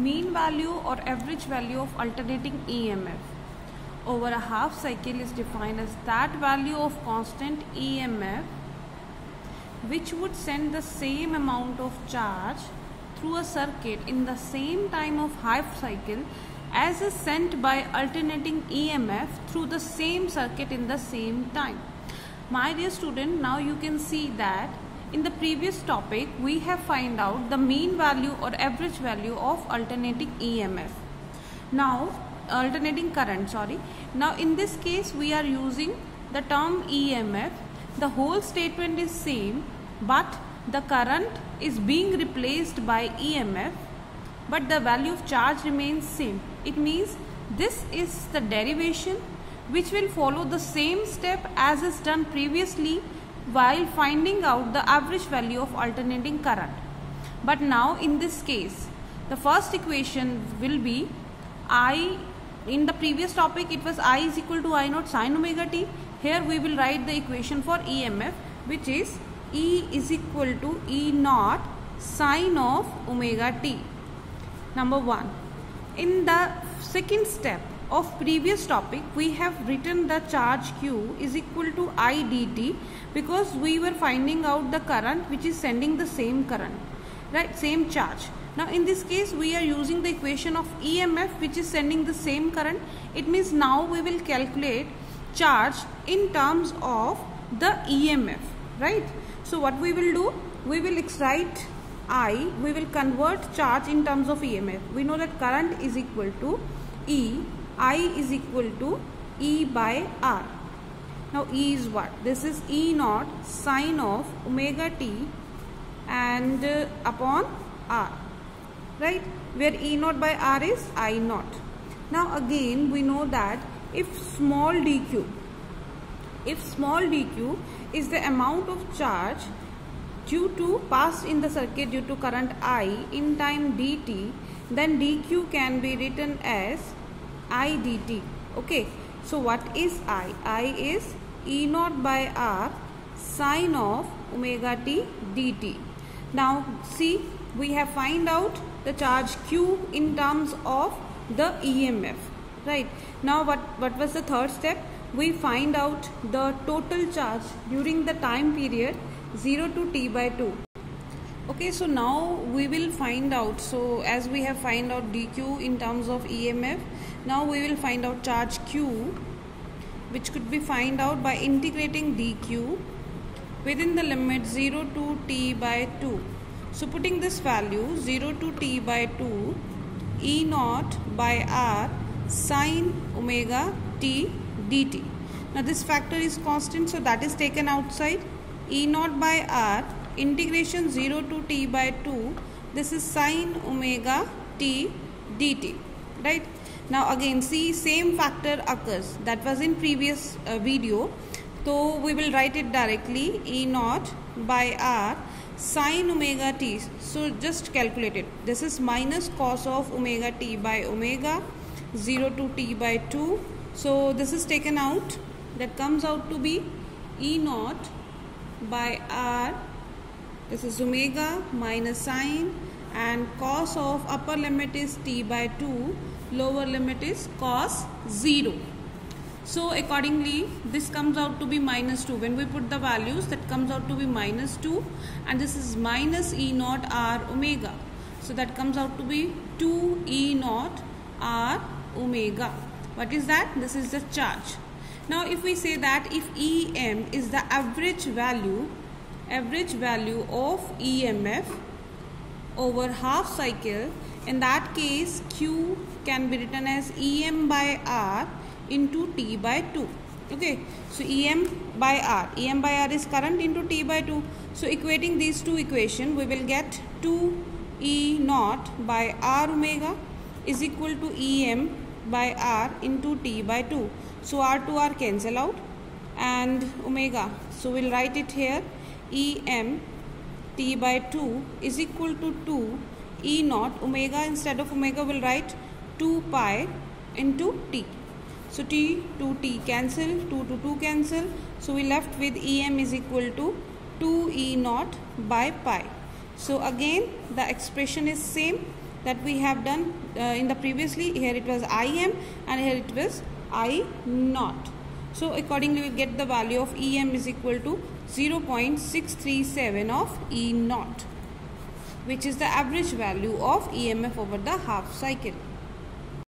mean value or average value of alternating EMF over a half cycle is defined as that value of constant EMF which would send the same amount of charge through a circuit in the same time of half cycle as is sent by alternating EMF through the same circuit in the same time. My dear student, now you can see that in the previous topic we have find out the mean value or average value of alternating EMF. Now alternating current, Now in this case we are using the term EMF. The whole statement is same, but the current is being replaced by EMF, but the value of charge remains same. It means this is the derivation which will follow the same step as is done previously while finding out the average value of alternating current. But now in this case the first equation will be I. In the previous topic it was I is equal to I naught sin omega t. Here we will write the equation for EMF, which is E is equal to E naught sin of omega t. Number 1. In the second step of previous topic we have written the charge Q is equal to I dt, because we were finding out the current which is sending the same current, right, same charge. Now in this case we are using the equation of EMF which is sending the same current. It means now we will calculate charge in terms of the EMF, right? So what we will do, we will write I, we will convert charge in terms of EMF. We know that current is equal to E, I is equal to E by R. Now E is what? This is E naught sin of omega t and upon R, right, where E naught by R is I naught. Now again we know that if small dq is the amount of charge due to passed in the circuit due to current I in time dt, then dq can be written as I dt. Okay, so what is I? I is E naught by R sin of omega t dt. Now see, we have find out the charge Q in terms of the EMF, right? Now what was the third step? We find out the total charge during the time period 0 to t by 2. Okay, so now we will find out, so as we have find out dq in terms of EMF, now we will find out charge Q, which could be find out by integrating dq within the limit 0 to t by 2. So putting this value 0 to t by 2 E naught by R sin omega t dt. Now this factor is constant, so that is taken outside. E naught by R integration 0 to t by 2, this is sin omega t dt, right? Now again see, same factor occurs that was in previous video, so we will write it directly. E naught by R sin omega t, so just calculate it. This is minus cos of omega t by omega 0 to t by 2. So this is taken out, that comes out to be E naught by R, this is omega minus sine, and cos of upper limit is t by 2, lower limit is cos 0. So accordingly this comes out to be minus 2. When we put the values, that comes out to be minus 2, and this is minus E naught R omega. So that comes out to be 2 E naught R omega. What is that? This is the charge. Now if we say that if EM is the average value of EMF over half cycle, in that case Q can be written as EM by R into t by 2. Okay, so EM by R is current into t by 2. So equating these two equations, we will get 2 E naught by R omega is equal to EM by R into t by 2. So R to R cancel out and omega. So we'll write it here, EM t by 2 is equal to 2 E naught omega. Instead of omega we'll write 2 pi into t. So t to t cancel, 2 to 2 cancel. So we left with EM is equal to 2 E naught by pi. So again the expression is same. that we have done in the previously. Here it was Im and here it was I naught. So accordingly we get the value of Em is equal to 0.637 of E naught, which is the average value of EMF over the half cycle.